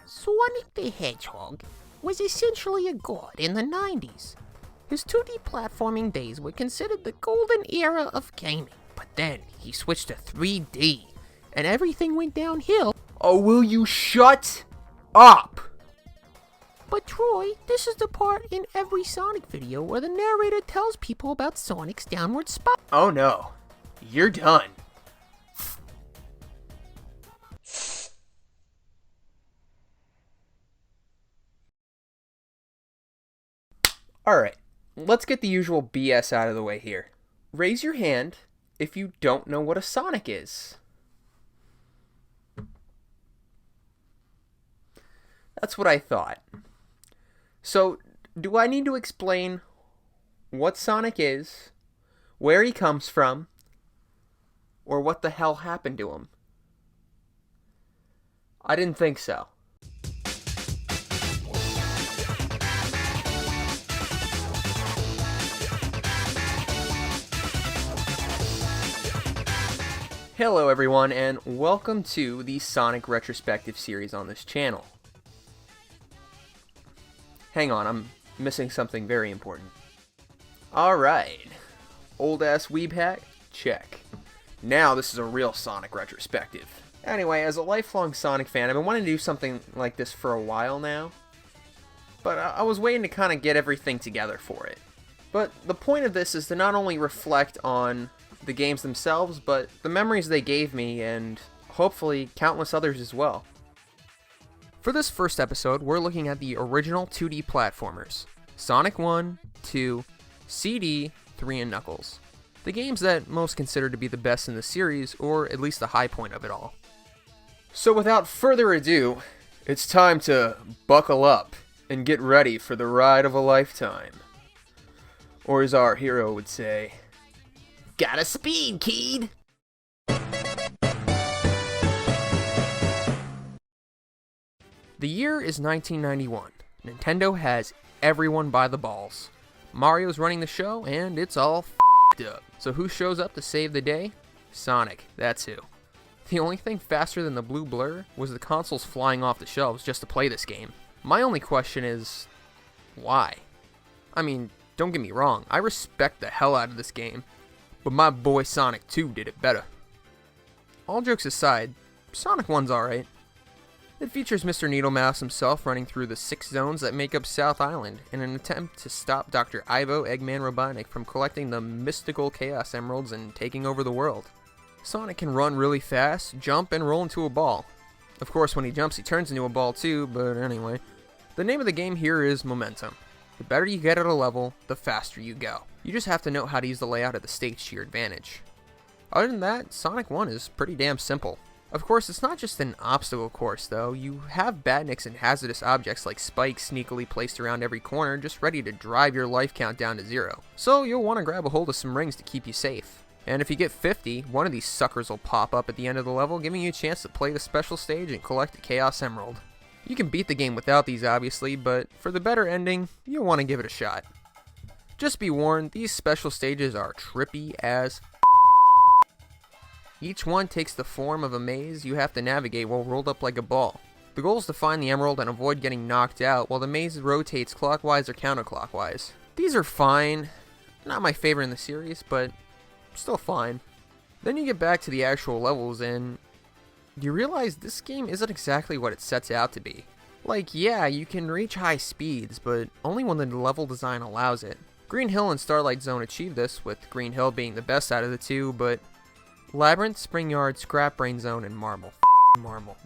Sonic the Hedgehog was essentially a god in the 90s. His 2D platforming days were considered the golden era of gaming, but then he switched to 3D, and everything went downhill. Oh, will you shut up? But Troy, this is the part in every Sonic video where the narrator tells people about Sonic's downward spiral. Oh no, you're done. Alright, let's get the usual BS out of the way here. Raise your hand if you don't know what a Sonic is. That's what I thought. So, do I need to explain what Sonic is, where he comes from, or what the hell happened to him? I didn't think so. Hello everyone, and welcome to the Sonic Retrospective series on this channel. Hang on, I'm missing something very important. Alright, old ass weeb hack? Check. Now this is a real Sonic retrospective. Anyway, as a lifelong Sonic fan, I've been wanting to do something like this for a while now, but I was waiting to kind of get everything together for it. But the point of this is to not only reflect on the games themselves, but the memories they gave me, and hopefully countless others as well. For this first episode, we're looking at the original 2D platformers, Sonic 1, 2, CD, 3, and Knuckles. The games that most consider to be the best in the series, or at least the high point of it all. So without further ado, it's time to buckle up and get ready for the ride of a lifetime. Or as our hero would say, gotta speed, kid! The year is 1991. Nintendo has everyone by the balls. Mario's running the show, and it's all f***ed up. So who shows up to save the day? Sonic, that's who. The only thing faster than the blue blur was the consoles flying off the shelves just to play this game. My only question is, why? I mean, don't get me wrong, I respect the hell out of this game, but my boy Sonic 2 did it better. All jokes aside, Sonic 1's alright. It features Mr. Needlemouse himself running through the 6 zones that make up South Island in an attempt to stop Dr. Ivo Eggman Robotnik from collecting the mystical Chaos Emeralds and taking over the world. Sonic can run really fast, jump, and roll into a ball. Of course, when he jumps, he turns into a ball too, but anyway. The name of the game here is Momentum. The better you get at a level, the faster you go. You just have to know how to use the layout of the stage to your advantage. Other than that, Sonic 1 is pretty damn simple. Of course, it's not just an obstacle course though. You have badniks and hazardous objects like spikes sneakily placed around every corner, just ready to drive your life count down to 0. So you'll want to grab a hold of some rings to keep you safe. And if you get 50, one of these suckers will pop up at the end of the level, giving you a chance to play the special stage and collect a Chaos Emerald. You can beat the game without these obviously, but for the better ending, you'll want to give it a shot. Just be warned, these special stages are trippy as Each one takes the form of a maze you have to navigate while rolled up like a ball. The goal is to find the emerald and avoid getting knocked out while the maze rotates clockwise or counterclockwise. These are fine, not my favorite in the series, but still fine. Then you get back to the actual levels and you realize this game isn't exactly what it sets out to be. Like, yeah, you can reach high speeds, but only when the level design allows it. Green Hill and Starlight Zone achieve this, with Green Hill being the best out of the two, but Labyrinth, Spring Yard, Scrap Brain Zone, and Marble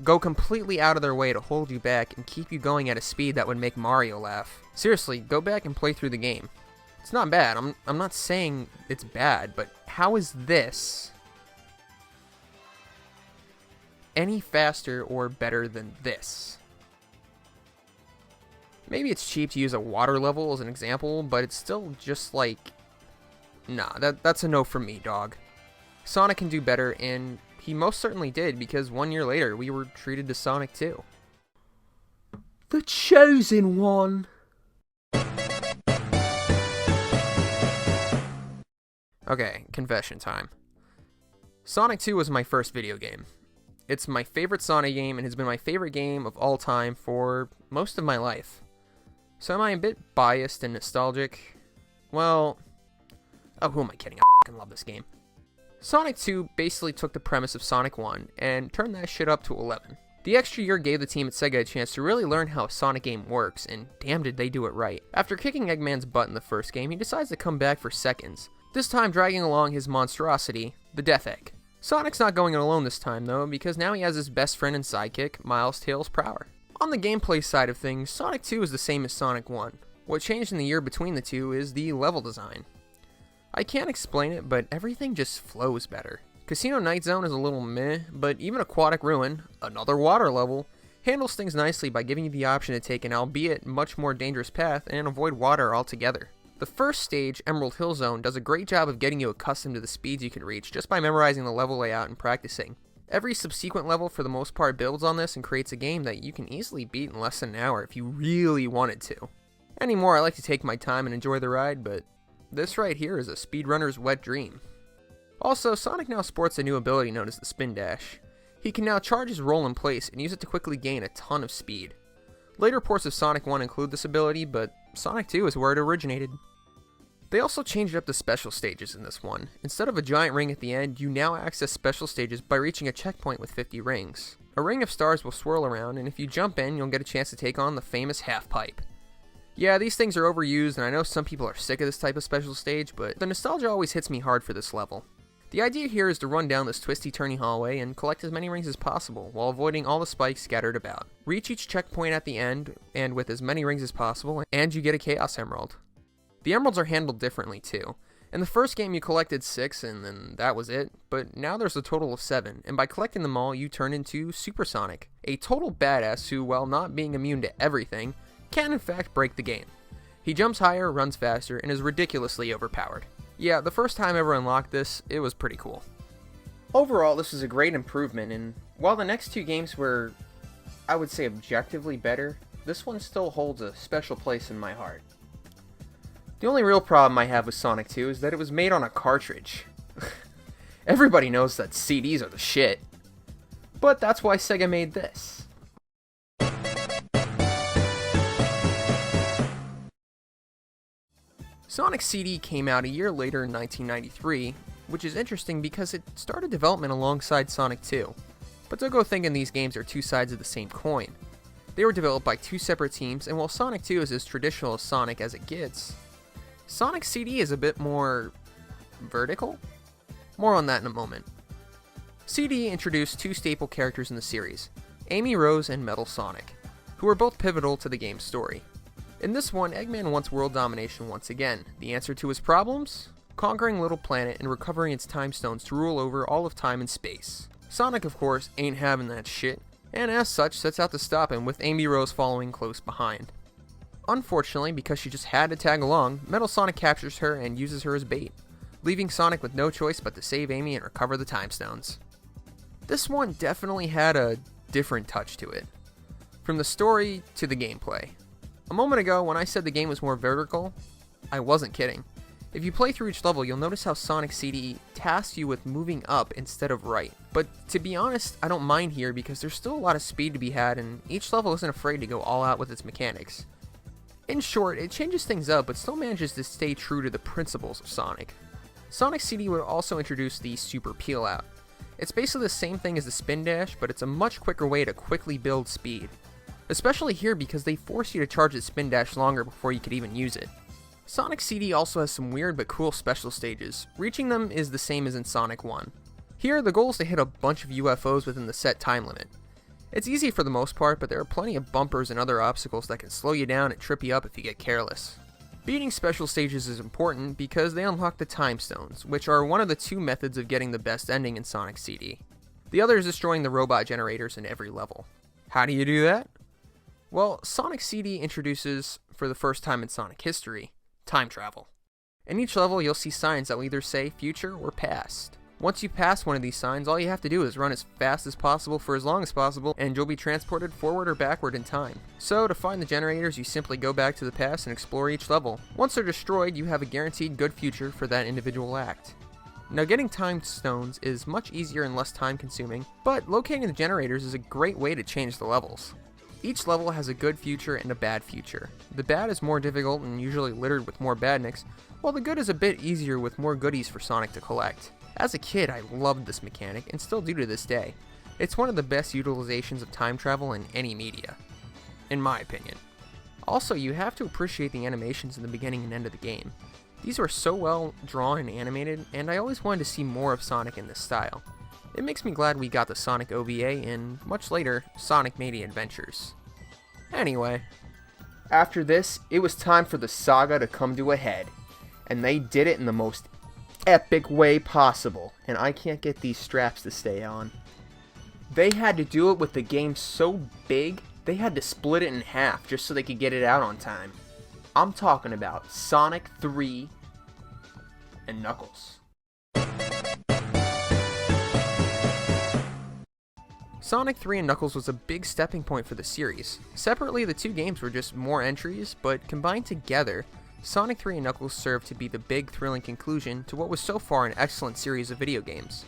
go completely out of their way to hold you back and keep you going at a speed that would make Mario laugh. Seriously, go back and play through the game. It's not bad, I'm not saying it's bad, but how is this any faster or better than this? Maybe it's cheap to use a water level as an example, but it's still just like, nah, that's a no from me, dog. Sonic can do better, and he most certainly did, because 1 year later, we were treated to Sonic 2. The Chosen One! Okay, confession time. Sonic 2 was my first video game. It's my favorite Sonic game and has been my favorite game of all time for most of my life. So am I a bit biased and nostalgic? Well, oh, who am I kidding? I fucking love this game. Sonic 2 basically took the premise of Sonic 1 and turned that shit up to 11. The extra year gave the team at Sega a chance to really learn how a Sonic game works, and damn did they do it right. After kicking Eggman's butt in the first game, he decides to come back for seconds, this time dragging along his monstrosity, the Death Egg. Sonic's not going it alone this time though, because now he has his best friend and sidekick, Miles Tails Prower. On the gameplay side of things, Sonic 2 is the same as Sonic 1. What changed in the year between the two is the level design. I can't explain it, but everything just flows better. Casino Night Zone is a little meh, but even Aquatic Ruin, another water level, handles things nicely by giving you the option to take an albeit much more dangerous path and avoid water altogether. The first stage, Emerald Hill Zone, does a great job of getting you accustomed to the speeds you can reach just by memorizing the level layout and practicing. Every subsequent level for the most part builds on this and creates a game that you can easily beat in less than an hour if you really wanted to. Anymore, I like to take my time and enjoy the ride, but this right here is a speedrunner's wet dream. Also, Sonic now sports a new ability known as the Spin Dash. He can now charge his roll in place and use it to quickly gain a ton of speed. Later ports of Sonic 1 include this ability, but Sonic 2 is where it originated. They also changed up the special stages in this one. Instead of a giant ring at the end, you now access special stages by reaching a checkpoint with 50 rings. A ring of stars will swirl around, and if you jump in, you'll get a chance to take on the famous half pipe. Yeah, these things are overused, and I know some people are sick of this type of special stage, but the nostalgia always hits me hard for this level. The idea here is to run down this twisty-turny hallway and collect as many rings as possible, while avoiding all the spikes scattered about. Reach each checkpoint at the end, and with as many rings as possible, and you get a Chaos Emerald. The emeralds are handled differently too. In the first game you collected 6 and then that was it, but now there's a total of 7, and by collecting them all you turn into Super Sonic, a total badass who, while not being immune to everything, can in fact break the game. He jumps higher, runs faster, and is ridiculously overpowered. Yeah, the first time I ever unlocked this, it was pretty cool. Overall, this is a great improvement, and while the next two games were, I would say, objectively better, this one still holds a special place in my heart. The only real problem I have with Sonic 2 is that it was made on a cartridge. Everybody knows that CDs are the shit. But that's why Sega made this. Sonic CD came out a year later in 1993, which is interesting because it started development alongside Sonic 2. But don't go thinking these games are two sides of the same coin. They were developed by two separate teams, and while Sonic 2 is as traditional as Sonic as it gets, Sonic CD is a bit more vertical? More on that in a moment. CD introduced two staple characters in the series, Amy Rose and Metal Sonic, who are both pivotal to the game's story. In this one, Eggman wants world domination once again. The answer to his problems? Conquering Little Planet and recovering its time stones to rule over all of time and space. Sonic, of course, ain't having that shit, and as such sets out to stop him with Amy Rose following close behind. Unfortunately, because she just had to tag along, Metal Sonic captures her and uses her as bait, leaving Sonic with no choice but to save Amy and recover the time stones. This one definitely had a different touch to it, from the story to the gameplay. A moment ago, when I said the game was more vertical, I wasn't kidding. If you play through each level, you'll notice how Sonic CD tasks you with moving up instead of right. But to be honest, I don't mind here because there's still a lot of speed to be had and each level isn't afraid to go all out with its mechanics. In short, it changes things up but still manages to stay true to the principles of Sonic. Sonic CD would also introduce the Super Peel Out. It's basically the same thing as the Spin Dash, but it's a much quicker way to quickly build speed. Especially here because they force you to charge the Spin Dash longer before you could even use it. Sonic CD also has some weird but cool special stages. Reaching them is the same as in Sonic 1. Here, the goal is to hit a bunch of UFOs within the set time limit. It's easy for the most part, but there are plenty of bumpers and other obstacles that can slow you down and trip you up if you get careless. Beating special stages is important because they unlock the time stones, which are one of the two methods of getting the best ending in Sonic CD. The other is destroying the robot generators in every level. How do you do that? Well, Sonic CD introduces, for the first time in Sonic history, time travel. In each level, you'll see signs that will either say future or past. Once you pass one of these signs, all you have to do is run as fast as possible for as long as possible, and you'll be transported forward or backward in time. So, to find the generators, you simply go back to the past and explore each level. Once they're destroyed, you have a guaranteed good future for that individual act. Now getting time stones is much easier and less time consuming, but locating the generators is a great way to change the levels. Each level has a good future and a bad future. The bad is more difficult and usually littered with more badniks, while the good is a bit easier with more goodies for Sonic to collect. As a kid, I loved this mechanic and still do to this day. It's one of the best utilizations of time travel in any media, in my opinion. Also, you have to appreciate the animations in the beginning and end of the game. These were so well drawn and animated, and I always wanted to see more of Sonic in this style. It makes me glad we got the Sonic OVA and, much later, Sonic Mania Adventures. Anyway, after this, it was time for the saga to come to a head, and they did it in the most epic way possible, and I can't get these straps to stay on. They had to do it with the game so big, they had to split it in half just so they could get it out on time. I'm talking about Sonic 3 and Knuckles. Sonic 3 and Knuckles was a big stepping point for the series. Separately, the two games were just more entries, but combined together, Sonic 3 and Knuckles served to be the big, thrilling conclusion to what was so far an excellent series of video games.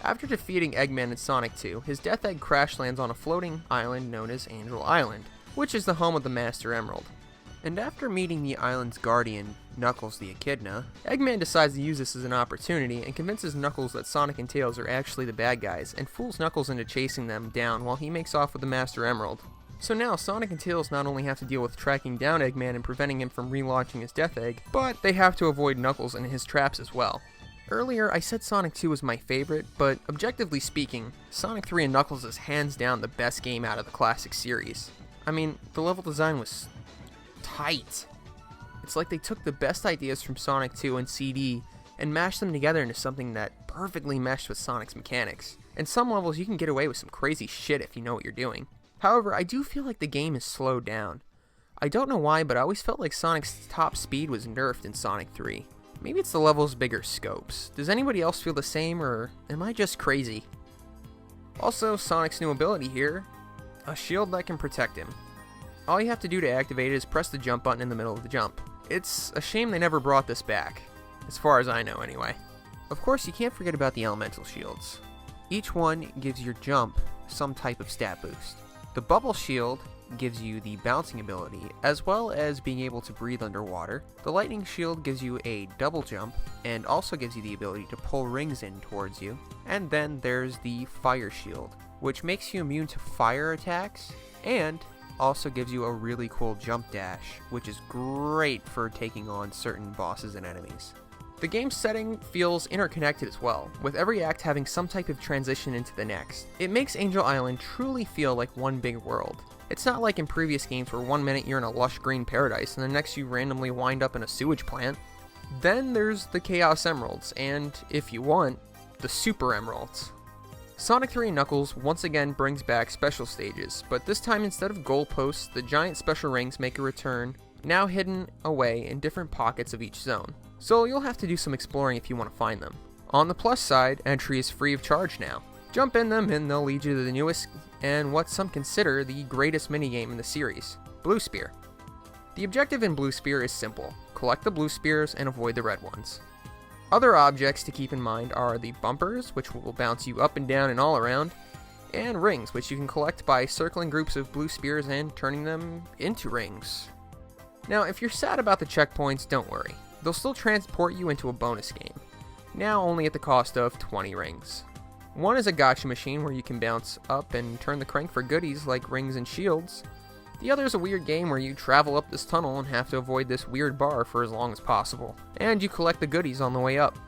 After defeating Eggman in Sonic 2, his Death Egg crash lands on a floating island known as Angel Island, which is the home of the Master Emerald. And after meeting the island's guardian, Knuckles the Echidna, Eggman decides to use this as an opportunity and convinces Knuckles that Sonic and Tails are actually the bad guys, and fools Knuckles into chasing them down while he makes off with the Master Emerald. So now Sonic and Tails not only have to deal with tracking down Eggman and preventing him from relaunching his Death Egg, but they have to avoid Knuckles and his traps as well. Earlier, I said Sonic 2 was my favorite, but objectively speaking, Sonic 3 and Knuckles is hands down the best game out of the classic series. I mean, the level design was tight. It's like they took the best ideas from Sonic 2 and CD and mashed them together into something that perfectly meshed with Sonic's mechanics. In some levels, you can get away with some crazy shit if you know what you're doing. However, I do feel like the game is slowed down. I don't know why, but I always felt like Sonic's top speed was nerfed in Sonic 3. Maybe it's the level's bigger scopes. Does anybody else feel the same, or am I just crazy? Also, Sonic's new ability here, a shield that can protect him. All you have to do to activate it is press the jump button in the middle of the jump. It's a shame they never brought this back, as far as I know anyway. Of course, you can't forget about the elemental shields. Each one gives your jump some type of stat boost. The bubble shield gives you the bouncing ability, as well as being able to breathe underwater. The lightning shield gives you a double jump, and also gives you the ability to pull rings in towards you. And then there's the fire shield, which makes you immune to fire attacks, and also gives you a really cool jump dash, which is great for taking on certain bosses and enemies. The game's setting feels interconnected as well, with every act having some type of transition into the next. It makes Angel Island truly feel like one big world. It's not like in previous games where 1 minute you're in a lush green paradise and the next you randomly wind up in a sewage plant. Then there's the Chaos Emeralds, and, if you want, the Super Emeralds. Sonic 3 and Knuckles once again brings back special stages, but this time instead of goalposts, the giant special rings make a return, now hidden away in different pockets of each zone. So you'll have to do some exploring if you want to find them. On the plus side, entry is free of charge now. Jump in them and they'll lead you to the newest and what some consider the greatest minigame in the series, Blue Spear. The objective in Blue Spear is simple: collect the blue spears and avoid the red ones. Other objects to keep in mind are the bumpers, which will bounce you up and down and all around, and rings, which you can collect by circling groups of blue spears and turning them into rings. Now, if you're sad about the checkpoints, don't worry. They'll still transport you into a bonus game, now only at the cost of 20 rings. One is a gacha machine where you can bounce up and turn the crank for goodies like rings and shields. The other is a weird game where you travel up this tunnel and have to avoid this weird bar for as long as possible, and you collect the goodies on the way up.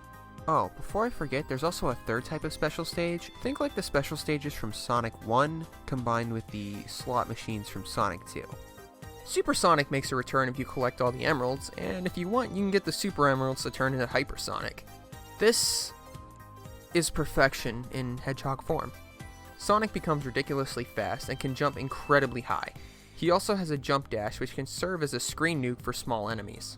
Oh, before I forget, there's also a third type of special stage. Think like the special stages from Sonic 1 combined with the slot machines from Sonic 2. Super Sonic makes a return if you collect all the emeralds, and if you want, you can get the Super Emeralds to turn into Hyper Sonic. This is perfection in Hedgehog form. Sonic becomes ridiculously fast and can jump incredibly high. He also has a jump dash which can serve as a screen nuke for small enemies.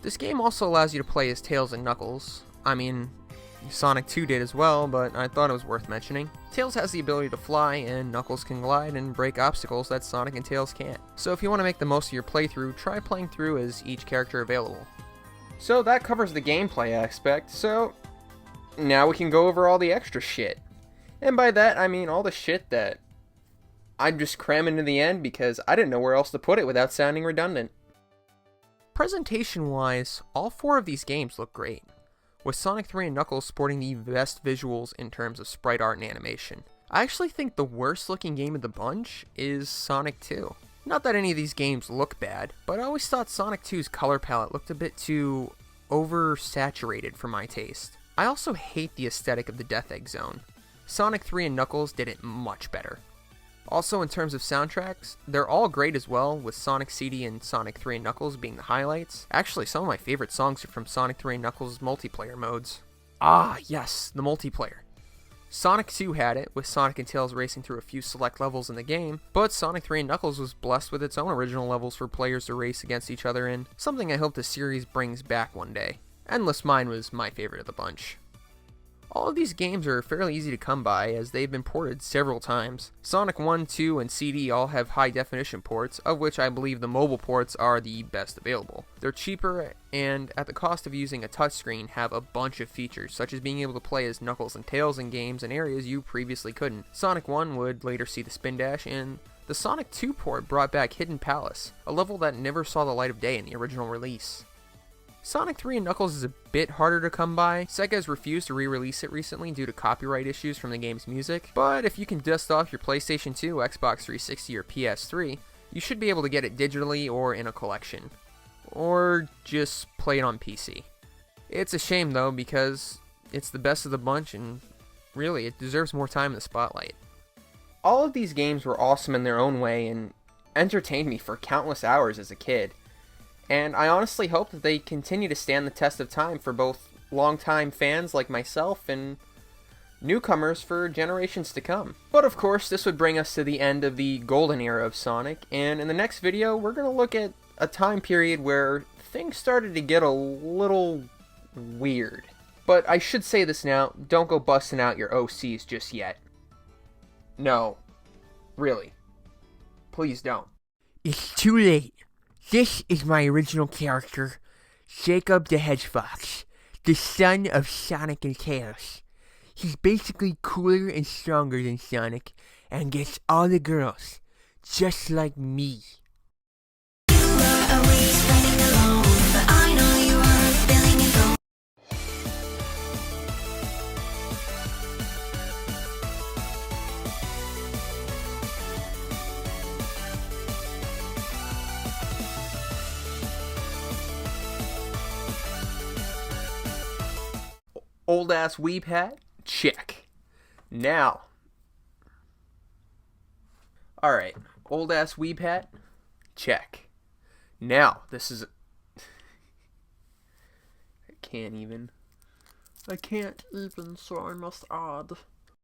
This game also allows you to play as Tails and Knuckles. I mean, Sonic 2 did as well, but I thought it was worth mentioning. Tails has the ability to fly, and Knuckles can glide and break obstacles that Sonic and Tails can't. So if you want to make the most of your playthrough, try playing through as each character available. So that covers the gameplay aspect, so now we can go over all the extra shit. And by that, I mean all the shit that I'm just cramming to the end because I didn't know where else to put it without sounding redundant. Presentation-wise, all 4 of these games look great, with Sonic 3 and Knuckles sporting the best visuals in terms of sprite art and animation. I actually think the worst looking game of the bunch is Sonic 2. Not that any of these games look bad, but I always thought Sonic 2's color palette looked a bit too oversaturated for my taste. I also hate the aesthetic of the Death Egg Zone. Sonic 3 and Knuckles did it much better. Also, in terms of soundtracks, they're all great as well, with Sonic CD and Sonic 3 and Knuckles being the highlights. Actually, some of my favorite songs are from Sonic 3 and Knuckles' multiplayer modes. Ah, yes, the multiplayer. Sonic 2 had it, with Sonic and Tails racing through a few select levels in the game, but Sonic 3 and Knuckles was blessed with its own original levels for players to race against each other in, something I hope the series brings back one day. Endless Mine was my favorite of the bunch. All of these games are fairly easy to come by, as they've been ported several times. Sonic 1, 2, and CD all have high-definition ports, of which I believe the mobile ports are the best available. They're cheaper, and at the cost of using a touchscreen, have a bunch of features, such as being able to play as Knuckles and Tails in games and areas you previously couldn't. Sonic 1 would later see the Spin Dash, and the Sonic 2 port brought back Hidden Palace, a level that never saw the light of day in the original release. Sonic 3 and Knuckles is a bit harder to come by. Sega has refused to re-release it recently due to copyright issues from the game's music, but if you can dust off your PlayStation 2, Xbox 360, or PS3, you should be able to get it digitally or in a collection. Or just play it on PC. It's a shame though, because it's the best of the bunch and really it deserves more time in the spotlight. All of these games were awesome in their own way and entertained me for countless hours as a kid. And I honestly hope that they continue to stand the test of time for both longtime fans like myself and newcomers for generations to come. But of course, this would bring us to the end of the golden era of Sonic, and in the next video, we're going to look at a time period where things started to get a little weird. But I should say this now, don't go busting out your OCs just yet. No. Really. Please don't. It's too late. This is my original character, Jacob the Hedgehog, the son of Sonic and Tails. He's basically cooler and stronger than Sonic, and gets all the girls, just like me. Old ass weeb hat? Check. Now. Alright. Old ass weeb hat? Check. Now, this is. I can't even, so I must add.